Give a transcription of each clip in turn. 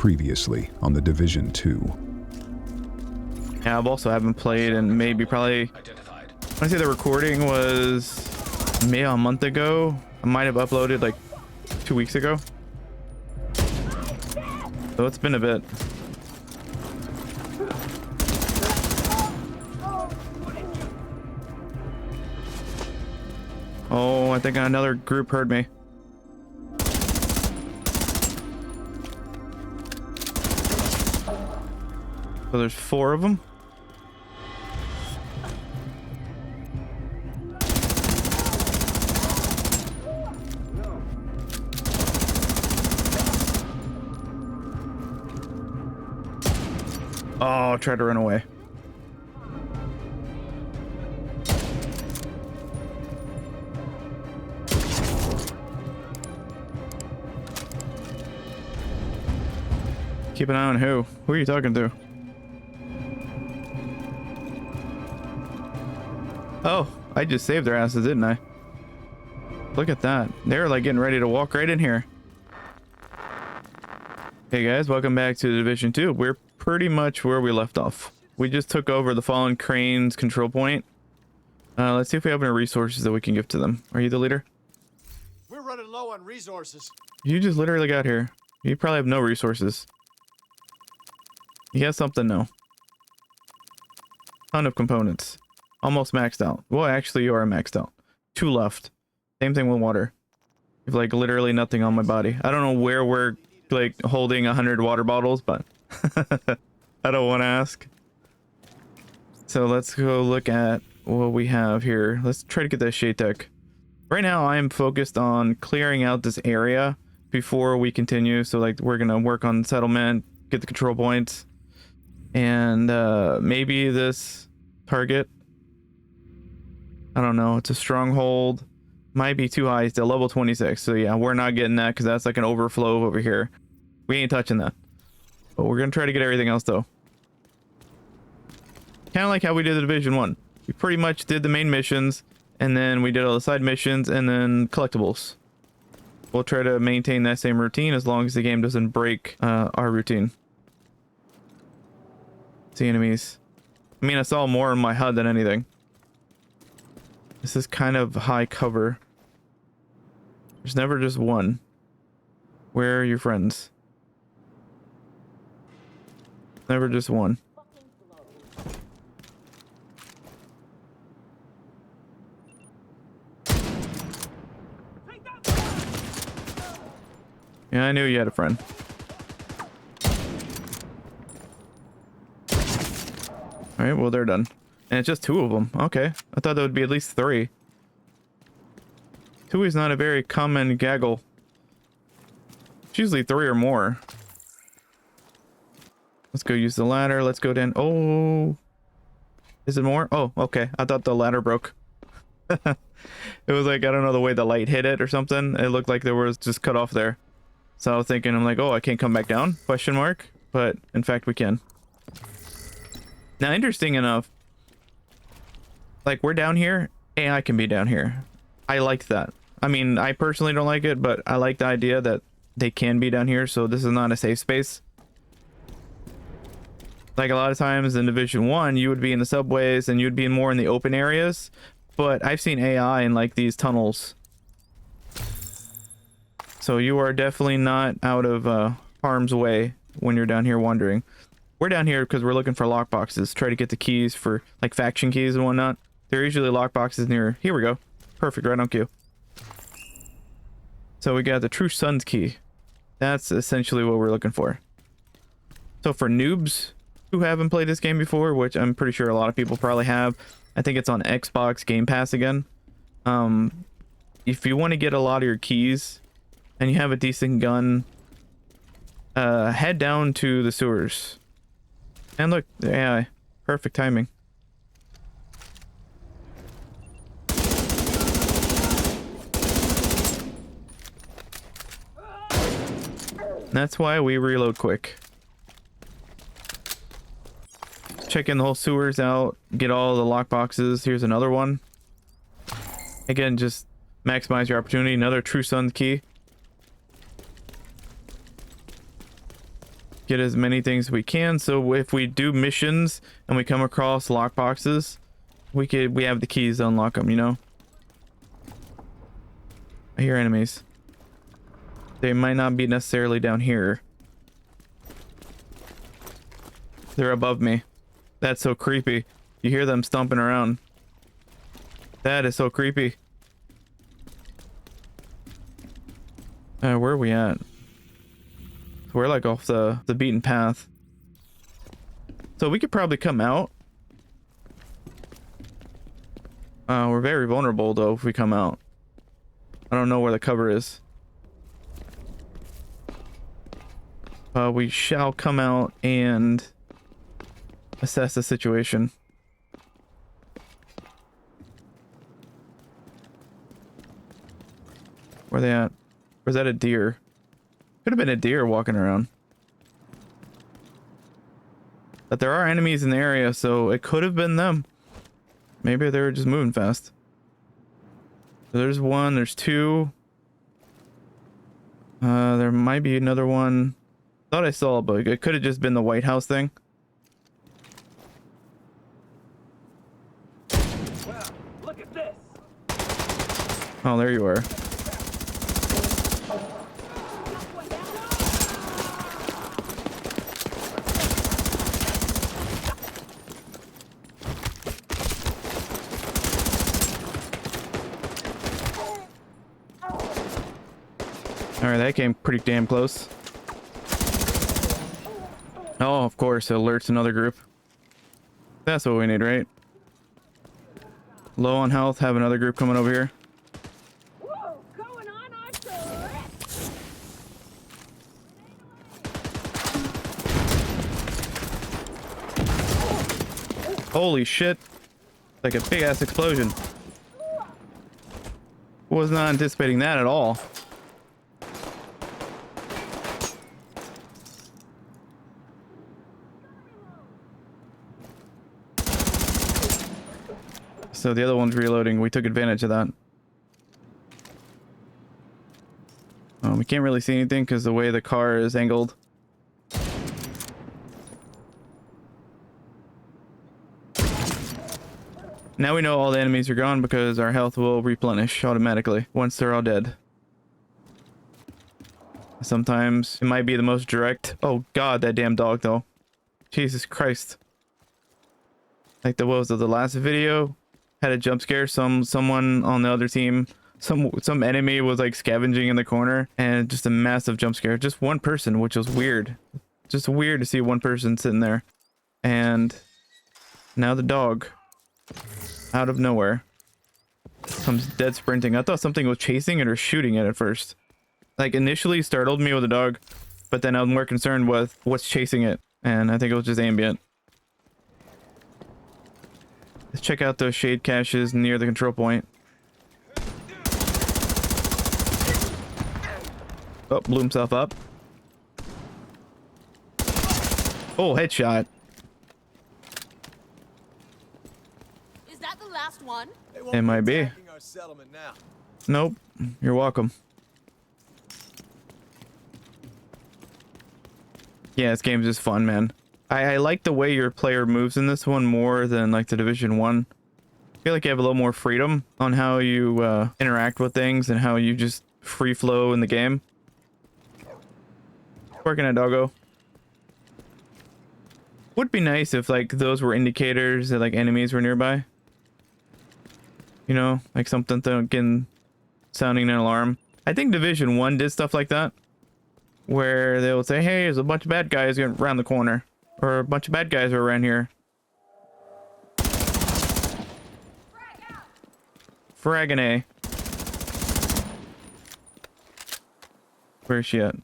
Previously on the Division 2. Yeah, I've also haven't played and maybe probably, I say the recording was maybe a month ago. I might have uploaded like 2 weeks ago. So it's been a bit. Oh, I think another group heard me. So there's 4 of them. Oh, tried to run away. Keep an eye on who? Who are you talking to? Oh, I just saved their asses, didn't I? Look at that. They're like getting ready to walk right in here. Hey guys, welcome back to Division 2. We're pretty much where we left off. We just took over the fallen crane's control point. Let's see if we have any resources that we can give to them. Are you the leader? We're running low on resources. You just literally got here. You probably have no resources. You have something, no. Ton of components. Almost maxed out. Well, actually, you are maxed out. 2 left. Same thing with water. You have like literally nothing on my body. I don't know where we're like holding 100 water bottles, but I don't want to ask. So let's go look at what we have here. Let's try to get that SHD Tech. Right now, I am focused on clearing out this area before we continue. So like we're gonna work on settlement, get the control points, and maybe this target. I don't know. It's a stronghold. Might be too high. It's at level 26. So yeah, we're not getting that because that's like an overflow over here. We ain't touching that. But we're going to try to get everything else though. Kind of like how we did the Division 1. We pretty much did the main missions and then we did all the side missions and then collectibles. We'll try to maintain that same routine as long as the game doesn't break our routine. See enemies. I mean, I saw more in my HUD than anything. This is kind of high cover. There's never just one. Where are your friends? Never just one. Yeah, I knew you had a friend. All right, well, they're done. And it's just 2 of them. Okay. I thought there would be at least 3. 2 is not a very common gaggle. It's usually 3 or more. Let's go use the ladder. Let's go down. Oh. Is it more? Oh, okay. I thought the ladder broke. It was like, I don't know, the way the light hit it or something. It looked like there was just cut off there. So I was thinking, I'm like, oh, I can't come back down? Question mark. But in fact, we can. Now, interesting enough, like we're down here, AI can be down here. I like that. I mean, I personally don't like it, but I like the idea that they can be down here. So this is not a safe space. Like a lot of times in Division 1, you would be in the subways and you'd be more in the open areas. But I've seen AI in like these tunnels. So you are definitely not out of harm's way when you're down here wandering. We're down here because we're looking for lockboxes. Try to get the keys for like faction keys and whatnot. There are usually lockboxes near. Here we go. Perfect, right on cue. So we got the True Sun's key. That's essentially what we're looking for. So for noobs who haven't played this game before, which I'm pretty sure a lot of people probably have, I think it's on Xbox Game Pass again. If you want to get a lot of your keys and you have a decent gun, head down to the sewers. And look, the AI. Perfect timing. That's why we reload quick. Checking the whole sewers out, get all the lockboxes. Here's another one. Again, just maximize your opportunity. Another True Sun's key. get as many things as we can. So if we do missions and we come across lockboxes, we have the keys to unlock them, you know? I hear enemies. They might not be necessarily down here. They're above me. That's so creepy. You hear them stomping around. That is so creepy. Where are we at? We're like off the beaten path. So we could probably come out. We're very vulnerable though if we come out. I don't know where the cover is. We shall come out and assess the situation. Where they at? Or is that a deer? Could have been a deer walking around. But there are enemies in the area, so it could have been them. Maybe they were just moving fast. So there's one, there's two. There might be another one. Thought I saw, but it could have just been the White House thing. Wow, look at this. Oh, there you are. Alright, that came pretty damn close. Oh, of course, it alerts another group. That's what we need, right? Low on health, have another group coming over here. Whoa, going on our trip. Holy shit. Like a big ass explosion. Was not anticipating that at all. So the other one's reloading. We took advantage of that. We can't really see anything because the way the car is angled. Now we know all the enemies are gone because our health will replenish automatically once they're all dead. Sometimes it might be the most direct. Oh god, that damn dog though. Jesus Christ. Like what was it, the last video? Had a jump scare. Someone on the other team, some enemy was like scavenging in the corner, and just a massive jump scare. Just one person, which was weird. Just weird to see one person sitting there. And now the dog, out of nowhere, comes dead sprinting. I thought something was chasing it or shooting it at first. Like initially startled me with the dog, but then I was more concerned with what's chasing it, and I think it was just ambient. Let's check out those shade caches near the control point. Oh, blew himself up. Oh, headshot. Is that the last one? It might be. Our settlement now. Nope. You're welcome. Yeah, this game's just fun, man. I like the way your player moves in this one more than like the Division 1. I feel like you have a little more freedom on how you interact with things and how you just free flow in the game. Working at doggo. Would be nice if like those were indicators that like enemies were nearby. You know, like something again sounding an alarm. I think Division 1 did stuff like that, where they would say, hey, there's a bunch of bad guys around the corner. Or a bunch of bad guys are around here. Fragging A. Where is she at?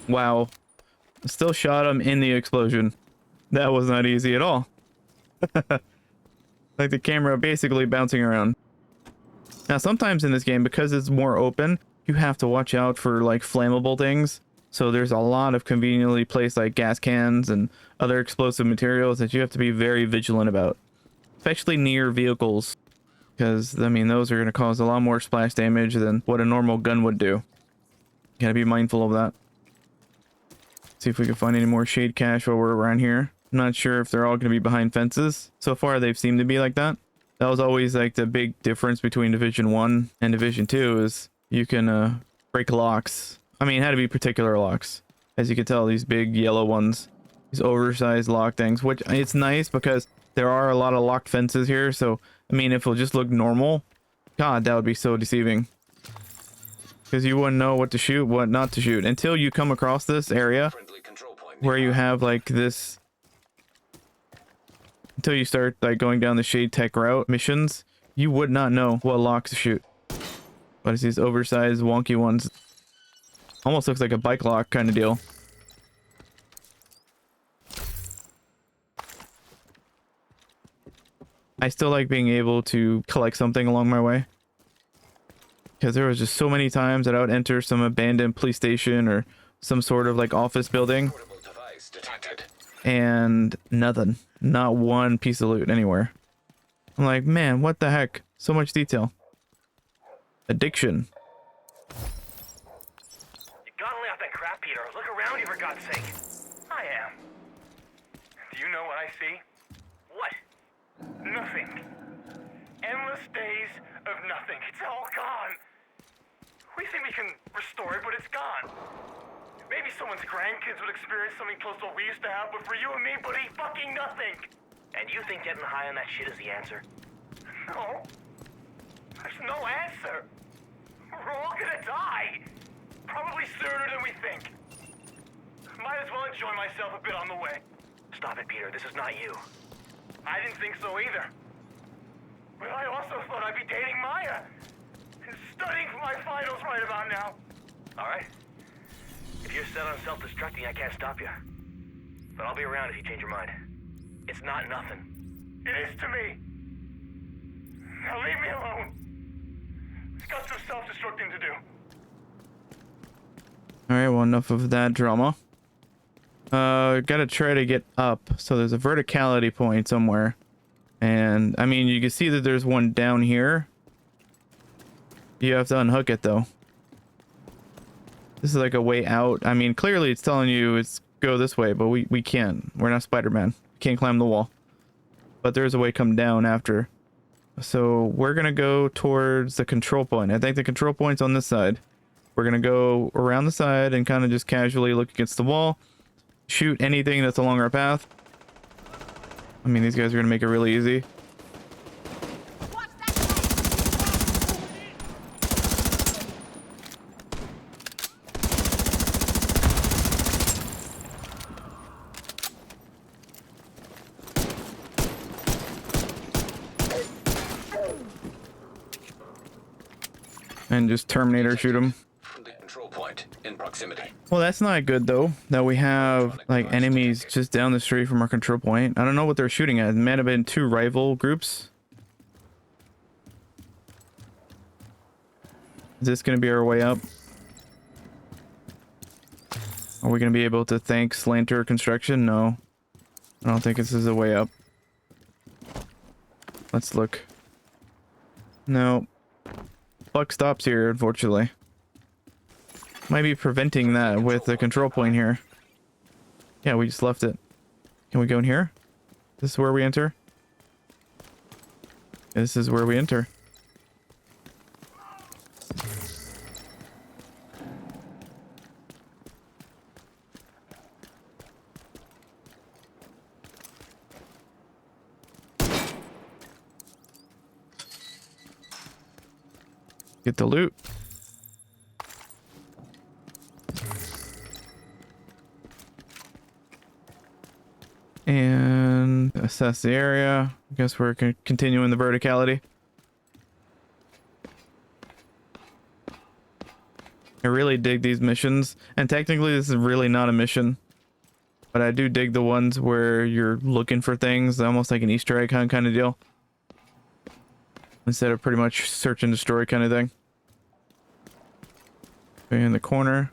Wow. Still shot him in the explosion. That was not easy at all. Like the camera basically bouncing around. Now sometimes in this game, because it's more open, you have to watch out for like flammable things. So there's a lot of conveniently placed like gas cans and other explosive materials that you have to be very vigilant about, especially near vehicles, because I mean those are going to cause a lot more splash damage than what a normal gun would do. Gotta be mindful of that. See if we can find any more shade cache while we're around here. I'm not sure if they're all going to be behind fences. So far, they've seemed to be like that. That was always like the big difference between Division 1 and Division 2 is you can break locks. I mean, it had to be particular locks. As you can tell, these big yellow ones, these oversized lock things, which it's nice because there are a lot of locked fences here. So, I mean, if it'll just look normal, God, that would be so deceiving. Because you wouldn't know what to shoot, what not to shoot until you come across this area where you have like this. Until you start like going down the Shade Tech route missions, you would not know what locks to shoot. But it's these oversized wonky ones. Almost looks like a bike lock kind of deal. I still like being able to collect something along my way. Because there was just so many times that I would enter some abandoned police station or some sort of like office building. And nothing. Not one piece of loot anywhere. I'm like, man, what the heck? So much detail. Addiction. You gotta lay off that crap, Peter. Look around you, for God's sake. I am. Do you know what I see? What? Nothing. Endless days of nothing. It's all gone. We think we can restore it, but it's gone. Maybe someone's grandkids would experience something close to what we used to have, but for you and me, buddy, fucking nothing. And you think getting high on that shit is the answer? No. There's no answer. We're all gonna die. Probably sooner than we think. Might as well enjoy myself a bit on the way. Stop it, Peter. This is not you. I didn't think so either. But I also thought I'd be dating Maya. And studying for my finals right about now. All right. If you're set on self-destructing, I can't stop you. But I'll be around if you change your mind. It's not nothing. It is to me. Now leave me alone. I've got some self-destructing to do. Alright, well, enough of that drama. Gotta try to get up. So there's a verticality point somewhere. And, I mean, you can see that there's one down here. You have to unhook it, though. This is like a way out. I mean, clearly it's telling you it's go this way, but we can't. We're not Spider-Man. We can't climb the wall. But there's a way come down after. So we're going to go towards the control point. I think the control point's on this side. We're going to go around the side and kind of just casually look against the wall. Shoot anything that's along our path. I mean, these guys are going to make it really easy. And just Terminator shoot him. From the control point in proximity. Well, that's not good though, that we have like enemies just down the street from our control point. I don't know what they're shooting at. It might have been two rival groups. Is this going to be our way up? Are we going to be able to thank Slanter Construction? No. I don't think this is a way up. Let's look. No. Buck stops here, unfortunately. Might be preventing that with the control point here. Yeah, we just left it. Can we go in here? This is where we enter? This is where we enter. Get the loot. And assess the area. I guess we're continuing the verticality. I really dig these missions. And technically this is really not a mission. But I do dig the ones where you're looking for things. Almost like an Easter egg hunt kind of deal. Instead of pretty much search and destroy kind of thing. In the corner.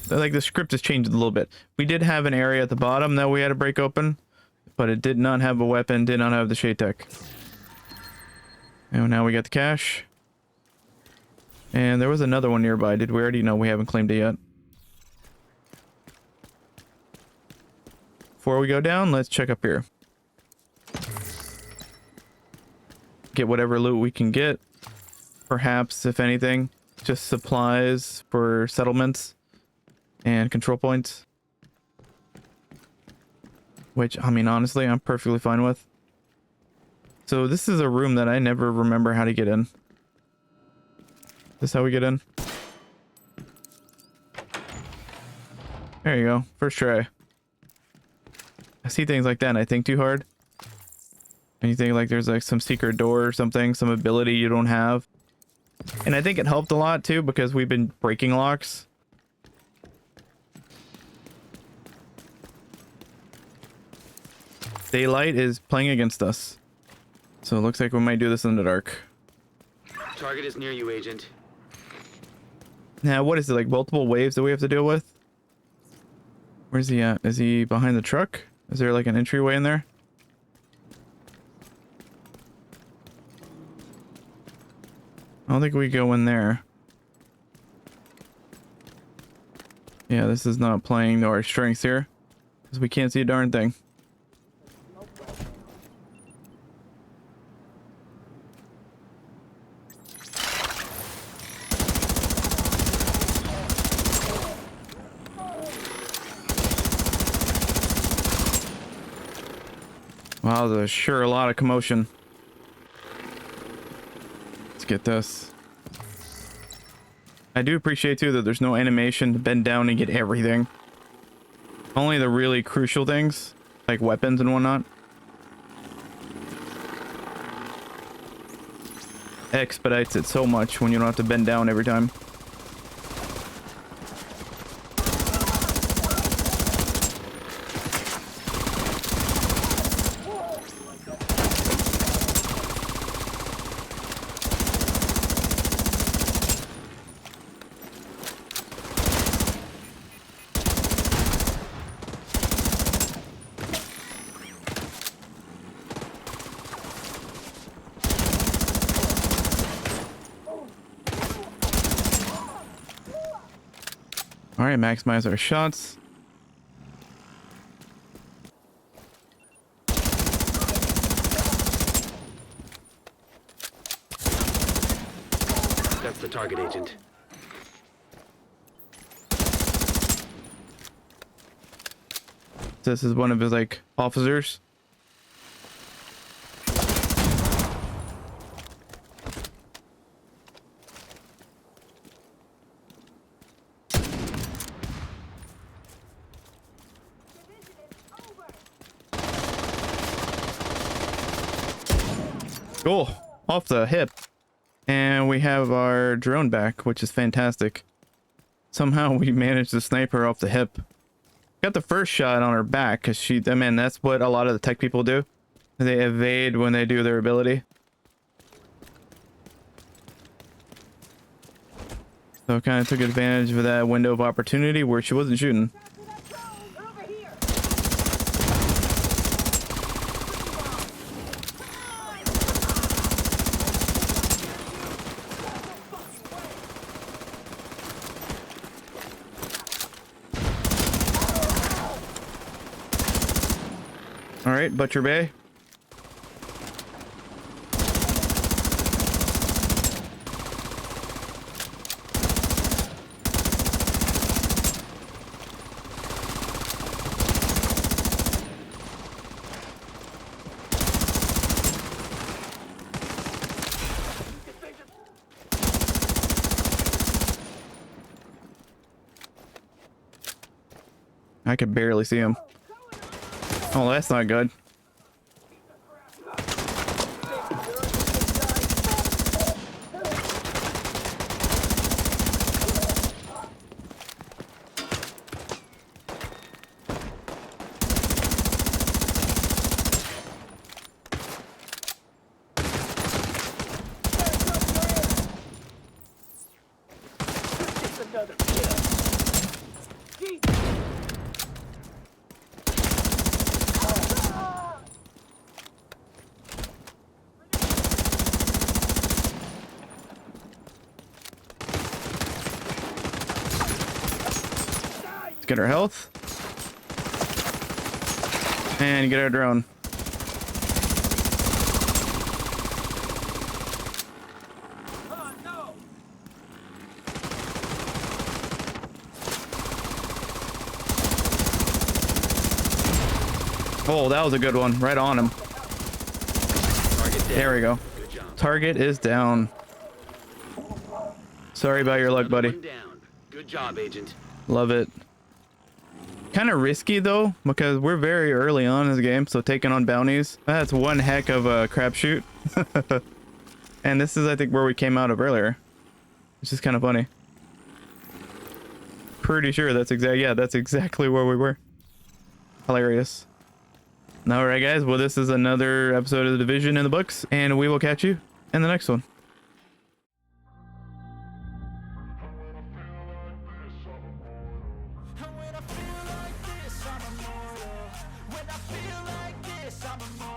Like the script has changed a little bit. We did have an area at the bottom that we had to break open. but it did not have a weapon, did not have the SHD Tech. And now we got the cache. And there was another one nearby. Did we already know? We haven't claimed it yet. Before we go down, let's check up here. Get whatever loot we can get. Perhaps, if anything, just supplies for settlements and control points. Which, I mean, honestly, I'm perfectly fine with. So this is a room that I never remember how to get in. This how we get in? There you go. First try. I see things like that and I think too hard. And you think like there's like some secret door or something, some ability you don't have. And I think it helped a lot too because we've been breaking locks. Daylight is playing against us. So it looks like we might do this in the dark. Target is near you, Agent. Now, what is it, like multiple waves that we have to deal with? Where's he at? Is he behind the truck? Is there like an entryway in there? I don't think we go in there. Yeah, this is not playing to our strengths here. Because we can't see a darn thing. Wow, there's sure a lot of commotion. Let's get this. I do appreciate too that there's no animation to bend down and get everything. Only the really crucial things, like weapons and whatnot. Expedites it so much when you don't have to bend down every time. All right, maximize our shots. That's the target, Agent. This is one of his like officers. Oh, off the hip. And we have our drone back, which is fantastic. Somehow we managed to snipe her off the hip. Got the first shot on her back because I mean, that's what a lot of the tech people do. They evade when they do their ability. So kind of took advantage of that window of opportunity where she wasn't shooting. All right, Butcher Bay. I could barely see him. Oh, that's not good. Let's get our health. And get our drone. Oh, that was a good one. Right on him. There we go. Target is down. Sorry about your luck, buddy. Good job, Agent. Love it. Kind of risky though, because we're very early on in this game, so taking on bounties, that's one heck of a crapshoot. And this is, I think, where we came out of earlier, which is kind of funny. Pretty sure that's exactly where we were. Hilarious. All right, guys. Well, this is another episode of The Division in the books, and we will catch you in the next one. When I feel like this, I'm immortal.